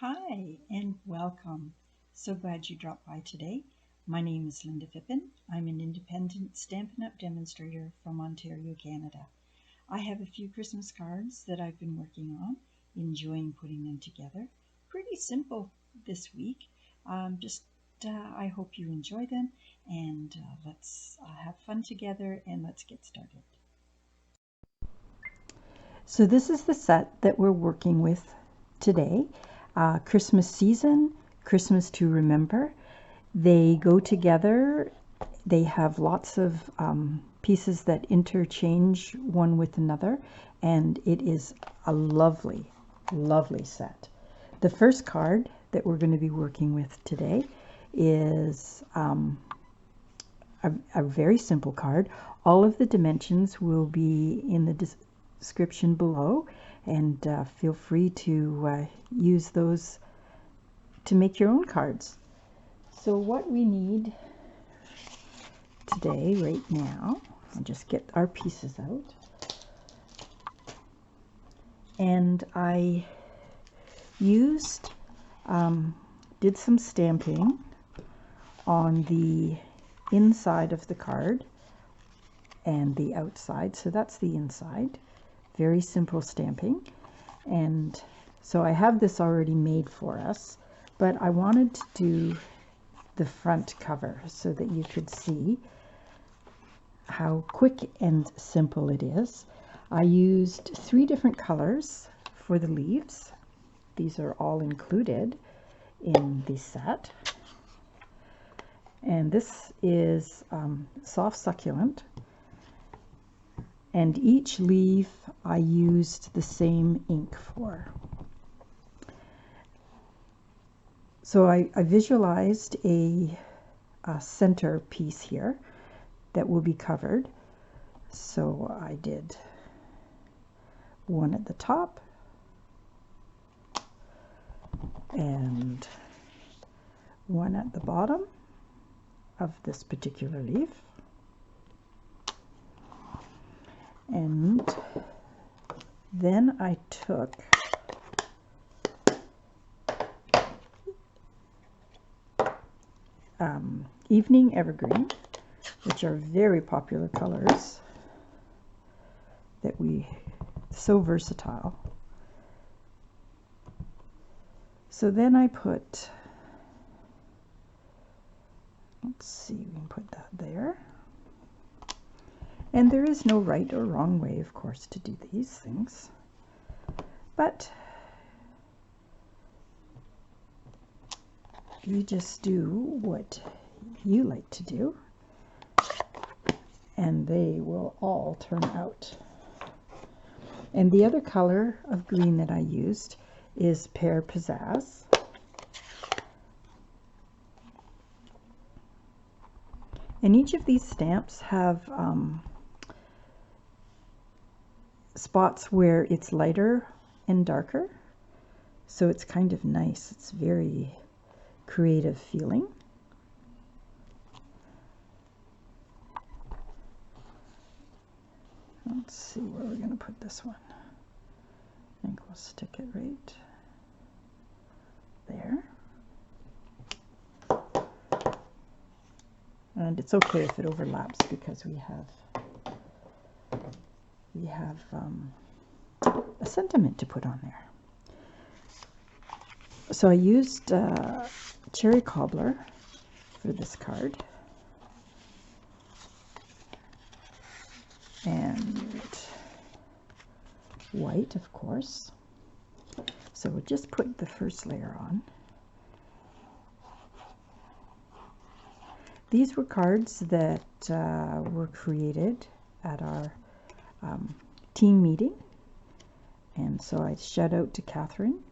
Hi and welcome. So glad you dropped by today. My name is Linda Phippen. I'm an independent Stampin' Up! Demonstrator from Ontario, Canada. I have a few Christmas cards that I've been working on, enjoying putting them together. Pretty simple this week. I hope you enjoy them and let's have fun together and let's get started. So this is the set that we're working with today. Christmas season, Christmas to remember. They go together. They have lots of pieces that interchange one with another, and it is a lovely, lovely set. The first card that we're going to be working with today is a very simple card. All of the dimensions will be in the description below, and feel free to use those to make your own cards. So what we need today, right now, I'll just get our pieces out. And I used, did some stamping on the inside of the card and the outside. So that's the inside. Very simple stamping. And so I have this already made for us, but I wanted to do the front cover so that you could see how quick and simple it is. I used 3 different colors for the leaves. These are all included in the set. And this is soft succulent. And each leaf I used the same ink for. So I visualized a center piece here that will be covered. So I did one at the top and one at the bottom of this particular leaf. And then I took evening evergreen, which are very popular colors that so versatile. So then I put, let's see, we can put that there. And there is no right or wrong way, of course, to do these things. But you just do what you like to do, and they will all turn out. And the other color of green that I used is Pear Pizzazz. And each of these stamps have spots where it's lighter and darker, so it's kind of nice. It's very creative feeling. Let's see where we're going to put this one. I think we'll stick it right there. And it's okay if it overlaps because we have a sentiment to put on there. So I used cherry cobbler for this card, and white, of course. So we'll just put the first layer on. These were cards that were created at our team meeting, and so I shout out to Catherine.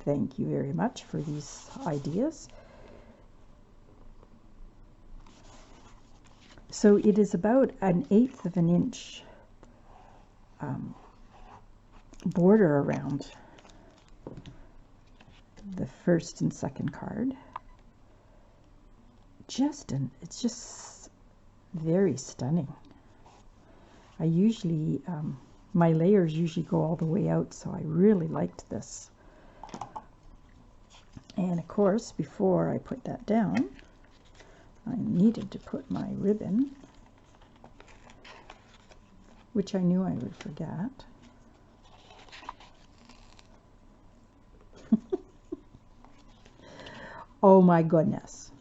Thank you very much for these ideas. So it is about 1/8 of an inch border around the first and second card. It's just very stunning. I usually, my layers usually go all the way out, so I really liked this. And of course, before I put that down, I needed to put my ribbon, which I knew I would forget. Oh my goodness.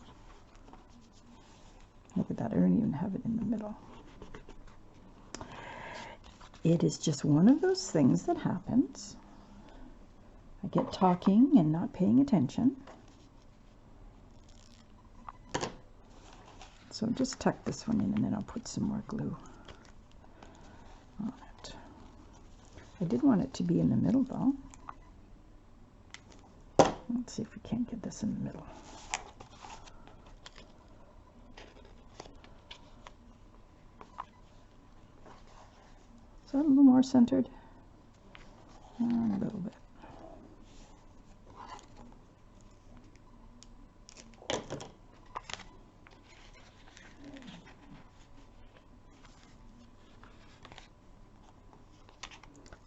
Look at that, I don't even have it in the middle. It is just one of those things that happens. I get talking and not paying attention. So just tuck this one in and then I'll put some more glue on it. I did want it to be in the middle though. Let's see if we can't get this in the middle. Is that a little more centered? A little bit.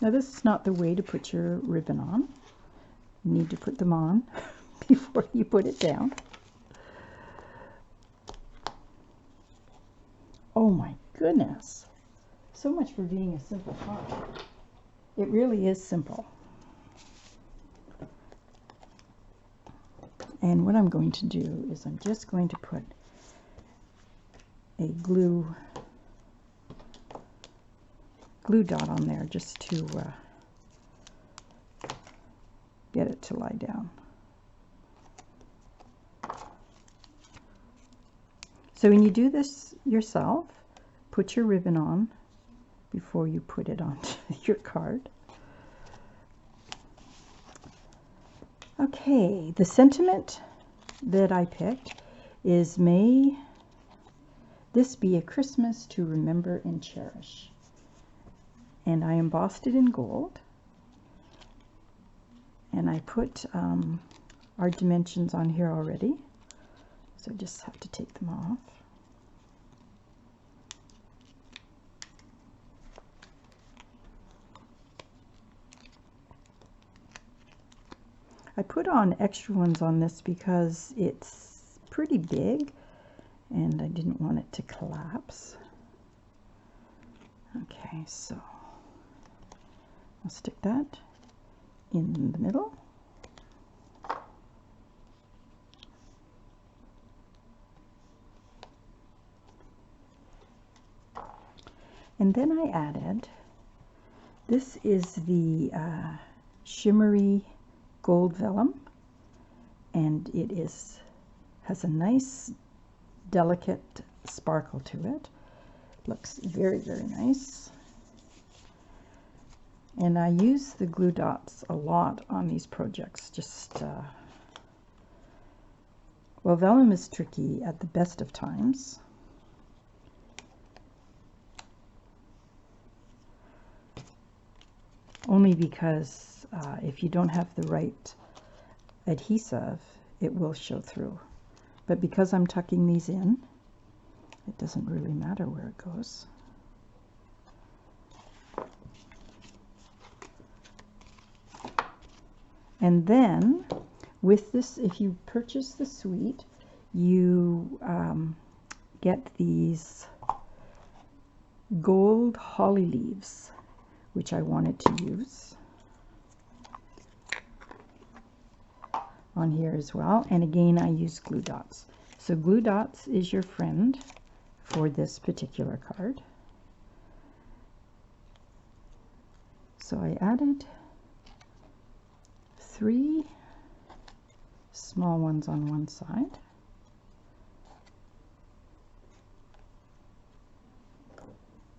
Now this is not the way to put your ribbon on. You need to put them on before you put it down. Oh my goodness. So much for being a simple card. It really is simple. And what I'm going to do is I'm just going to put a glue dot on there just to get it to lie down. So when you do this yourself, put your ribbon on before you put it onto your card. Okay, the sentiment that I picked is, may this be a Christmas to remember and cherish. And I embossed it in gold. And I put our dimensions on here already. So I just have to take them off. I put on extra ones on this because it's pretty big and I didn't want it to collapse. Okay, so I'll stick that in the middle. And then I added, this is the shimmery gold vellum, and it has a nice delicate sparkle to it. Looks very, very nice. And I use the glue dots a lot on these projects. Well, vellum is tricky at the best of times. Only because if you don't have the right adhesive, it will show through. But because I'm tucking these in, it doesn't really matter where it goes. And then with this, if you purchase the suite, you get these gold holly leaves, which I wanted to use on here as well. And again, I use glue dots. So glue dots is your friend for this particular card. So I added 3 small ones on one side.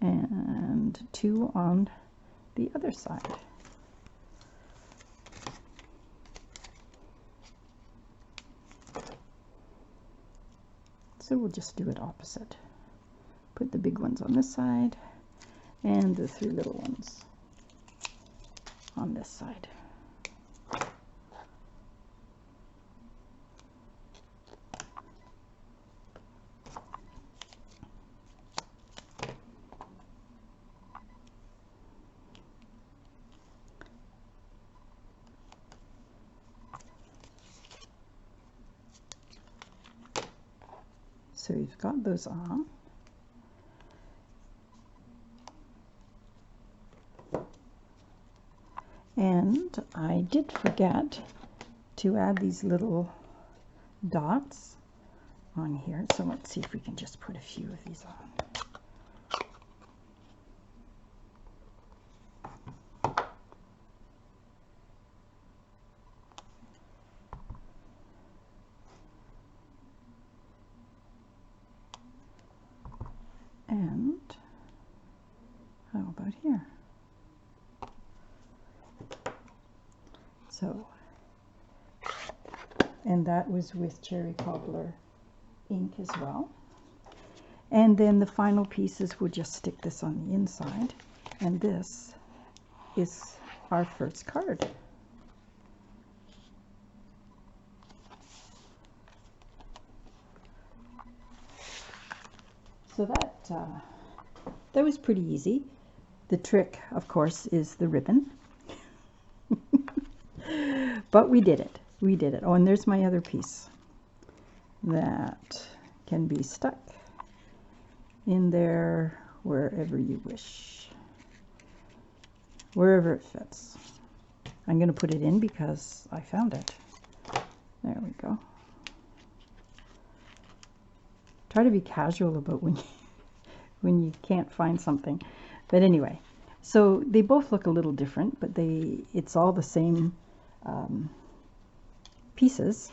And 2 on the other side. So we'll just do it opposite. Put the big ones on this side and the 3 little ones on this side. So you've got those on. And I did forget to add these little dots on here. So let's see if we can just put a few of these on. And how about here? So, and that was with cherry cobbler ink as well. And then the final pieces, we'll just stick this on the inside. And this is our first card. So that was pretty easy. The trick, of course, is the ribbon. But we did it. We did it. Oh, and there's my other piece that can be stuck in there wherever you wish, wherever it fits. I'm going to put it in because I found it. There we go. Try to be casual about when you can't find something. But anyway, so they both look a little different, but it's all the same pieces.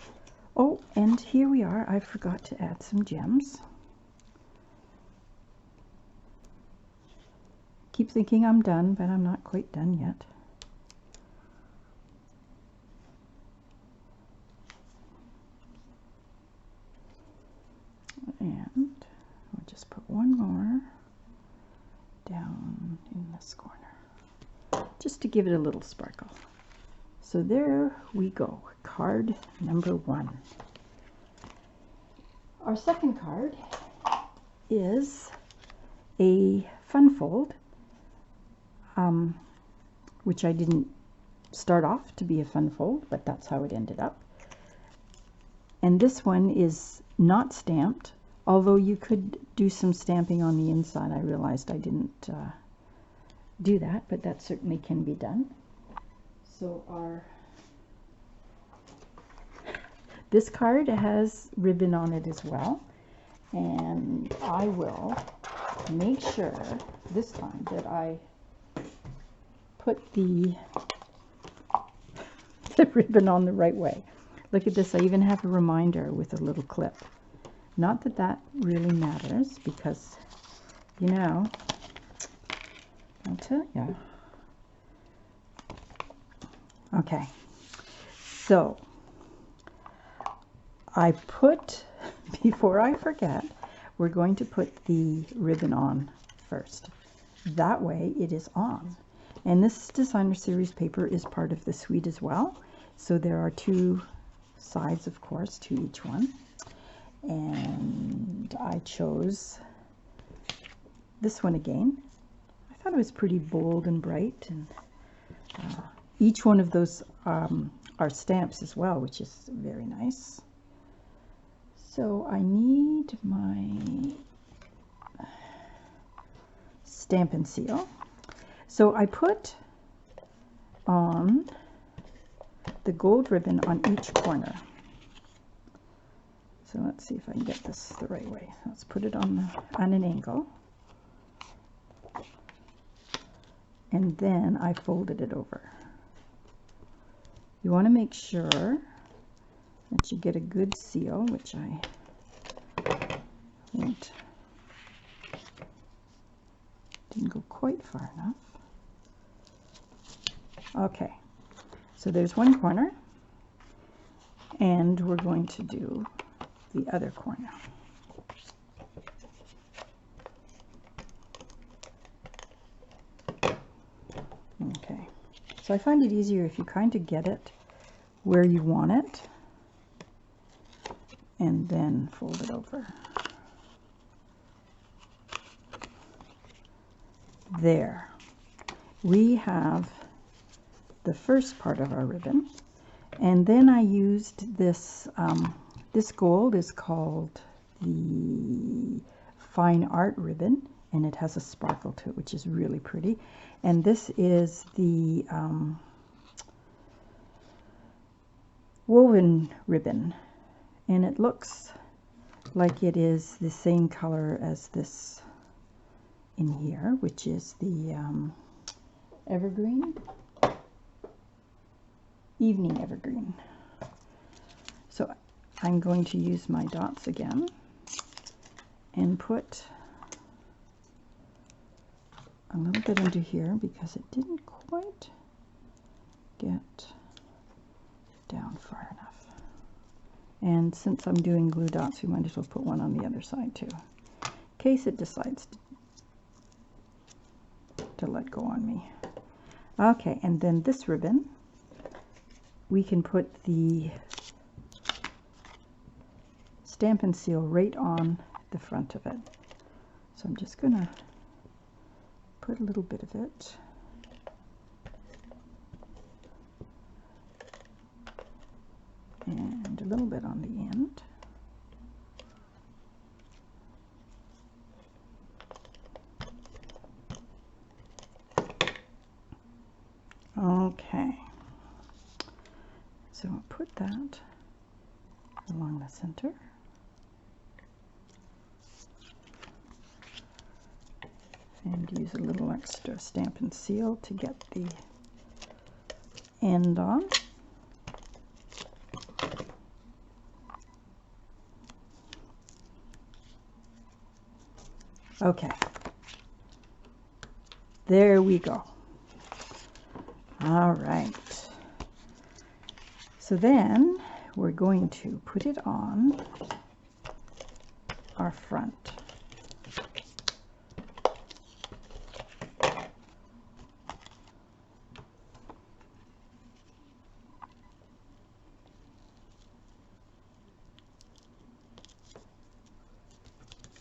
Oh, and here we are. I forgot to add some gems. Keep thinking I'm done, but I'm not quite done yet. And we'll just put one more down in this corner, just to give it a little sparkle. So there we go, card number 1. Our second card is a fun fold, which I didn't start off to be a fun fold, but that's how it ended up. And this one is not stamped, although you could do some stamping on the inside. I realized I didn't do that, but that certainly can be done. So this card has ribbon on it as well, and I will make sure this time that I put the ribbon on the right way. Look at this, I even have a reminder with a little clip. Not that that really matters, because, you know, I'll tell you. Okay, so I put, before I forget, we're going to put the ribbon on first. That way it is on. And this designer series paper is part of the suite as well. So there are 2 sides, of course, to each one. And I chose this one again. I thought it was pretty bold and bright, and each one of those are stamps as well, which is very nice. So I need my Stampin' seal. So I put on the gold ribbon on each corner. So let's see if I can get this the right way. Let's put it on an angle. And then I folded it over. You want to make sure that you get a good seal, which I didn't go quite far enough. Okay, so there's one corner, and we're going to do the other corner. Okay, so I find it easier if you kind of get it where you want it and then fold it over. There, we have the first part of our ribbon, and then I used this, this gold is called the fine art ribbon, and it has a sparkle to it, which is really pretty. And this is the woven ribbon, and it looks like it is the same color as this in here, which is the evergreen, evening evergreen. So I'm going to use my dots again and put a little bit into here because it didn't quite get down far enough. And since I'm doing glue dots, we might as well put one on the other side too, in case it decides to let go on me. Okay, and then this ribbon, we can put the Stampin' seal right on the front of it. So I'm just gonna put a little bit of it and a little bit on the end. Okay, so I'll put that along the center. And use a little extra Stampin' seal to get the end on. Okay, there we go. All right, so then we're going to put it on our front.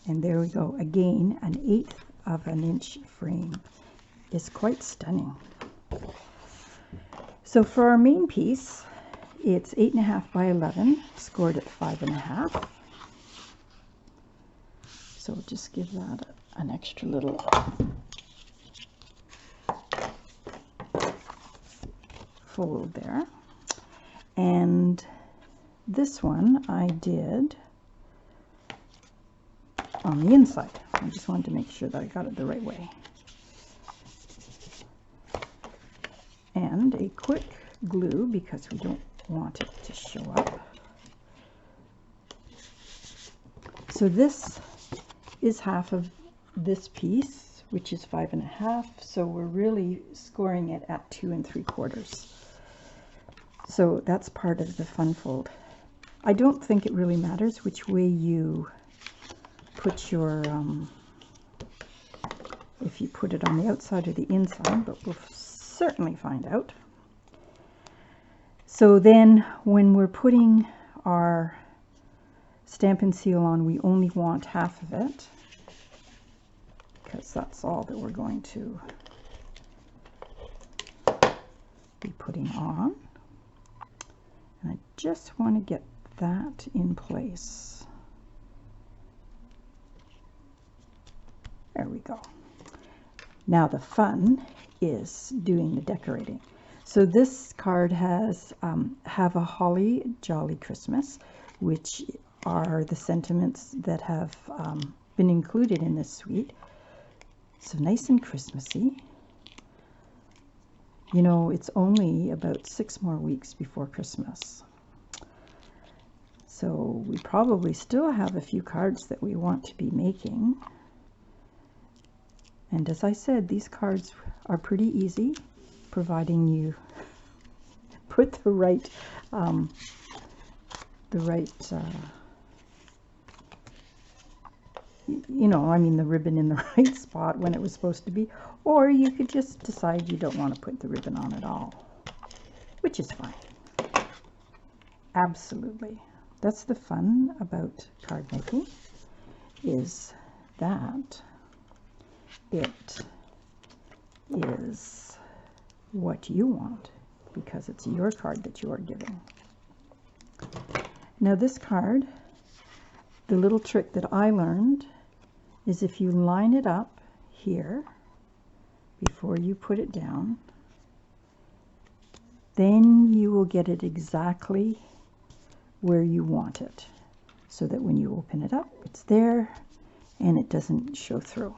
And there we go. Again, an 1/8 of an inch frame is quite stunning. So for our main piece, it's 8.5 by 11, scored at 5.5. So just give that an extra little fold there. And this one I did on the inside. I just wanted to make sure that I got it the right way. And a quick glue because we don't want it to show up. So this is half of this piece, which is 5.5. So we're really scoring it at 2 3/4. So that's part of the fun fold. I don't think it really matters which way you put your, if you put it on the outside or the inside, but we'll certainly find out. So then when we're putting our Stampin' seal on, we only want half of it because that's all that we're going to be putting on. And I just want to get that in place. There we go. Now the fun is doing the decorating. So this card has have a holly jolly Christmas, which are the sentiments that have been included in this suite. So nice and Christmassy. You know, it's only about 6 more weeks before Christmas. So we probably still have a few cards that we want to be making. And as I said, these cards are pretty easy, providing you put the right, you know, I mean the ribbon in the right spot when it was supposed to be, or you could just decide you don't want to put the ribbon on at all, which is fine. Absolutely. That's the fun about card making, is that it is what you want because it's your card that you are giving. Now this card, the little trick that I learned is if you line it up here before you put it down, then you will get it exactly where you want it, so that when you open it up, it's there and it doesn't show through.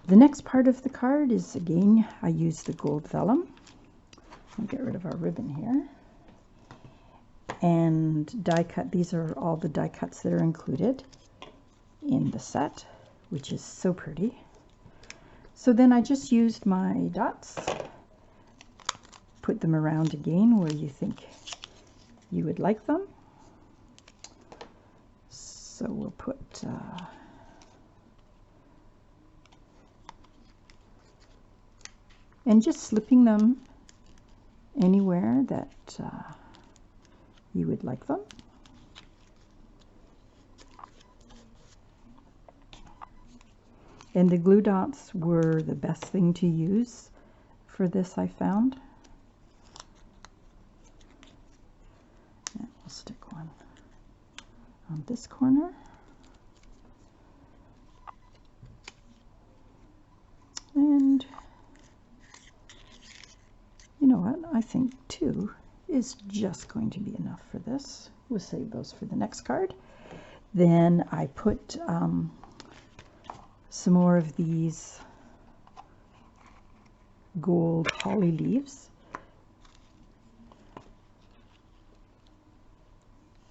The next part of the card is, again, I use the gold vellum. I'll get rid of our ribbon here. And die cut, these are all the die cuts that are included in the set, which is so pretty. So then I just used my dots, put them around again where you think you would like them. So we'll put and just slipping them anywhere that you would like them. And the glue dots were the best thing to use for this, I found. And we'll stick one on this corner. And you know what? I think 2 is just going to be enough for this. We'll save those for the next card. Then I put some more of these gold holly leaves.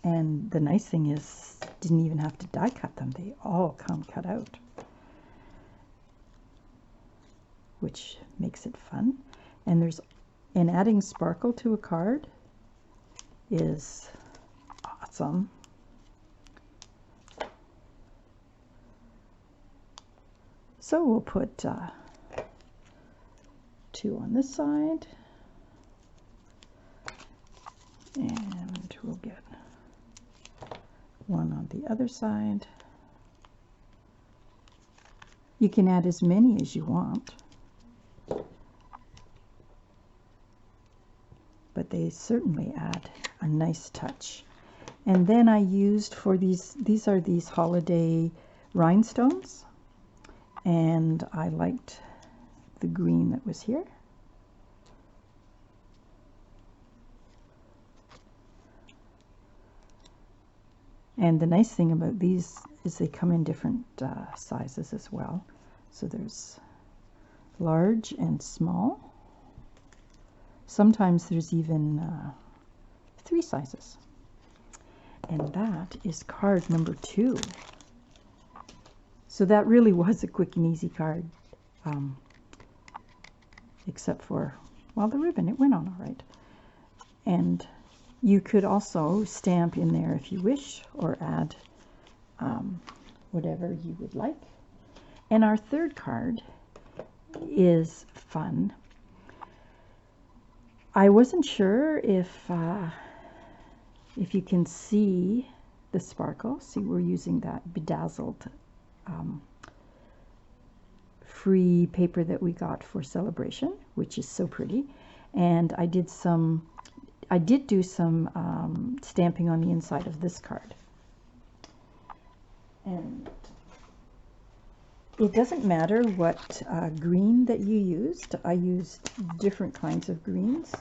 And the nice thing is, didn't even have to die cut them. They all come cut out, which makes it fun. And adding sparkle to a card is awesome. So we'll put 2 on this side, and we'll get 1 on the other side. You can add as many as you want, but they certainly add a nice touch. And then I used for these are these holiday rhinestones, and I liked the green that was here. And the nice thing about these is they come in different sizes as well. So there's large and small. Sometimes there's even 3 sizes. And that is card number 2. So that really was a quick and easy card, except for, well, the ribbon, it went on all right. And you could also stamp in there if you wish, or add whatever you would like. And our third card is fun. I wasn't sure if you can see the sparkle. See, we're using that bedazzled free paper that we got for celebration, which is so pretty. And I did do some stamping on the inside of this card. And it doesn't matter what green that you used. I used different kinds of greens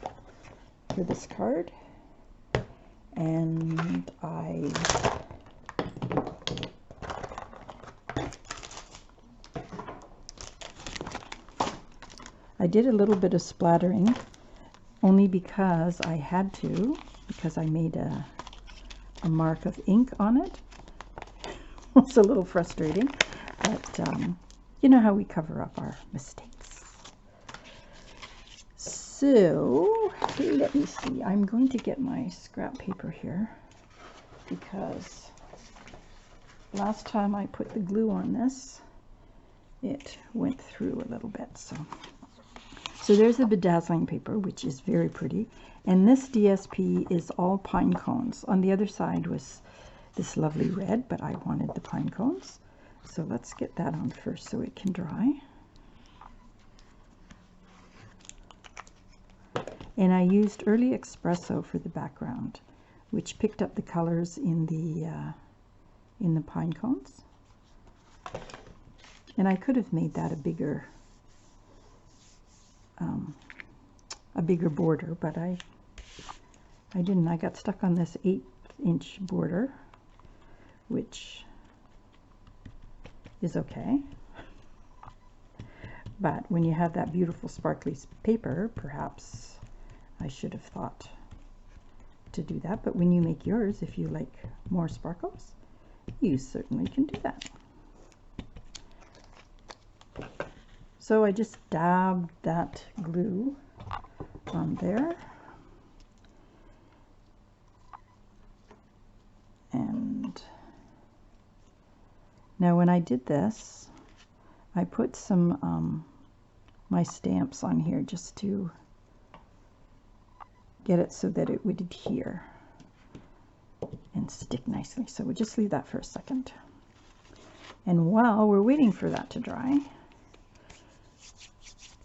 for this card. And I did a little bit of splattering, only because I had to, because I made a mark of ink on it. It's a little frustrating, but you know how we cover up our mistakes. So let me see, I'm going to get my scrap paper here, because last time I put the glue on this, it went through a little bit. So there's the bedazzling paper, which is very pretty. And this DSP is all pine cones. On the other side was this lovely red, but I wanted the pine cones. So let's get that on first so it can dry. And I used early expresso for the background, which picked up the colors in the pine cones. And I could have made that a bigger border, but I didn't. I got stuck on this 8-inch border, which is okay. But when you have that beautiful sparkly paper, perhaps I should have thought to do that. But when you make yours, if you like more sparkles, you certainly can do that. So I just dabbed that glue on there. And now when I did this, I put some my stamps on here just to get it so that it would adhere and stick nicely. So we'll just leave that for a second. And while we're waiting for that to dry,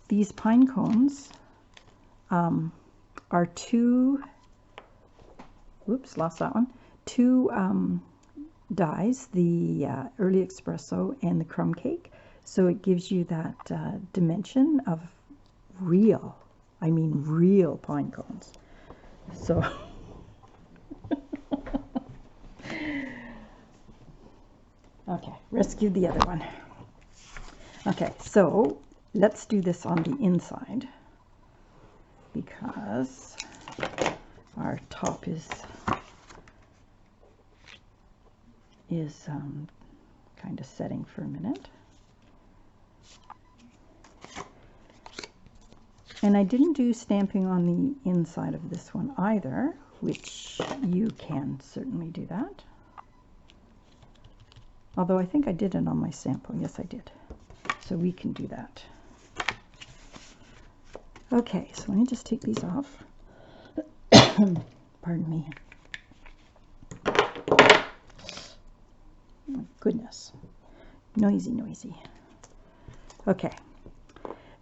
these pine cones are two dies, the early espresso and the crumb cake. So it gives you that dimension of real, I mean real pine cones. So okay, rescued the other one. Okay, so let's do this on the inside, because our top is kind of setting for a minute. And I didn't do stamping on the inside of this one either, which you can certainly do that. Although I think I did it on my sample. Yes, I did. So we can do that. Okay, so let me just take these off. Pardon me. Oh, goodness. Noisy, noisy. Okay.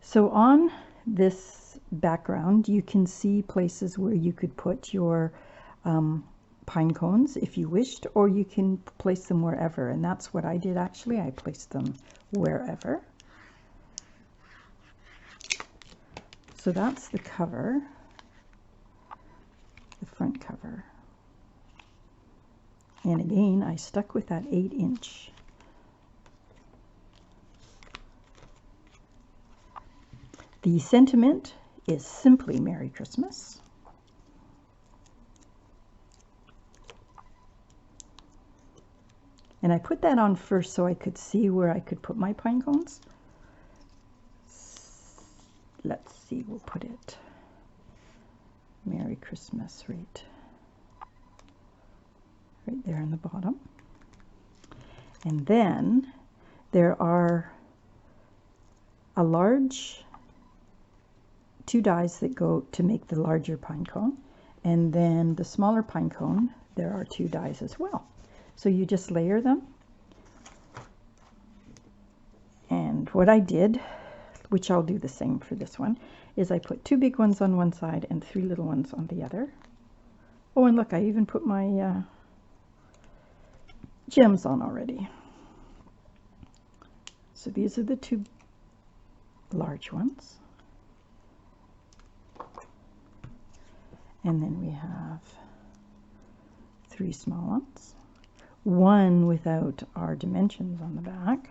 So on this background, you can see places where you could put your pine cones if you wished, or you can place them wherever. And that's what I did actually. I placed them wherever. So that's the cover, the front cover. And again, I stuck with that 8-inch. The sentiment is simply Merry Christmas. And I put that on first so I could see where I could put my pine cones. Let's see, we'll put it Merry Christmas right there in the bottom. And then there are a large 2 dies that go to make the larger pine cone, and then the smaller pine cone, there are 2 dies as well. So you just layer them. And what I did, which I'll do the same for this one, is I put 2 big ones on one side and 3 little ones on the other. Oh, and look, I even put my gems on already. So these are the 2 large ones. And then we have 3 small ones. 1 without our dimensions on the back,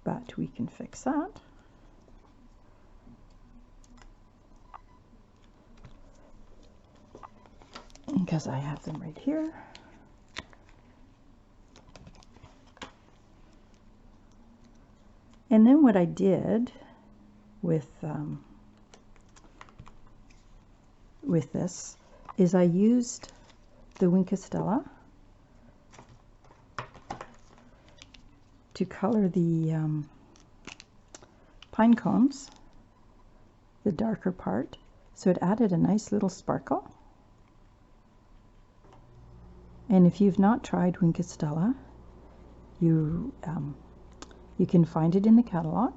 but we can fix that. Because I have them right here. And then what I did with this is I used the Winkostella to color the pine cones, the darker part, so it added a nice little sparkle. And if you've not tried Winkostella, you can find it in the catalog,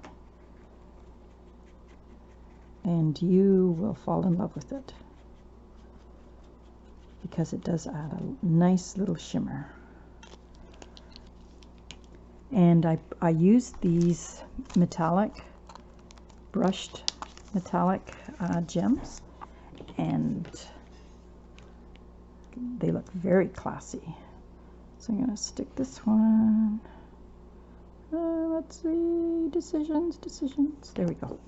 and you will fall in love with it. because it does add a nice little shimmer. And I used these metallic, brushed metallic gems, and they look very classy. So I'm going to stick this one. Let's see, decisions. There we go.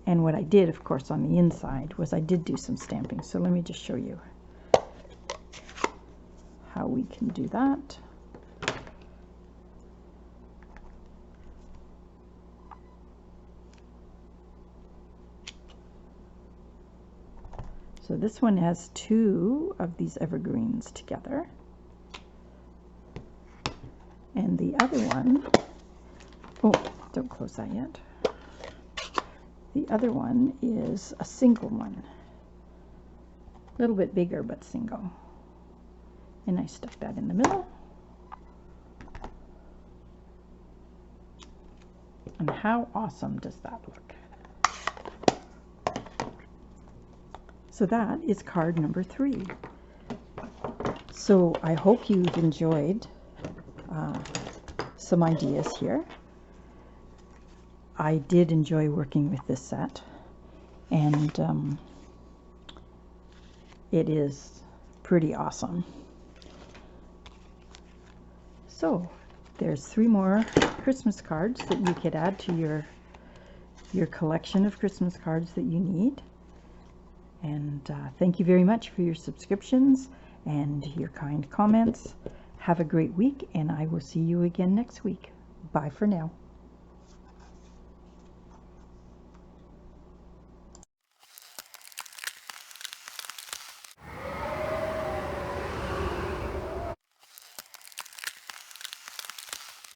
And what I did, of course, on the inside was I did do some stamping. So let me just show you how we can do that. So this one has two of these evergreens together. And the other one, oh, don't close that yet. The other one is a single one. A little bit bigger, but single. And I stuck that in the middle. And how awesome does that look? So that is card number 3. So I hope you've enjoyed some ideas here. I did enjoy working with this set, and it is pretty awesome. So there's 3 more Christmas cards that you could add to your collection of Christmas cards that you need. And thank you very much for your subscriptions and your kind comments. Have a great week, and I will see you again next week. Bye for now.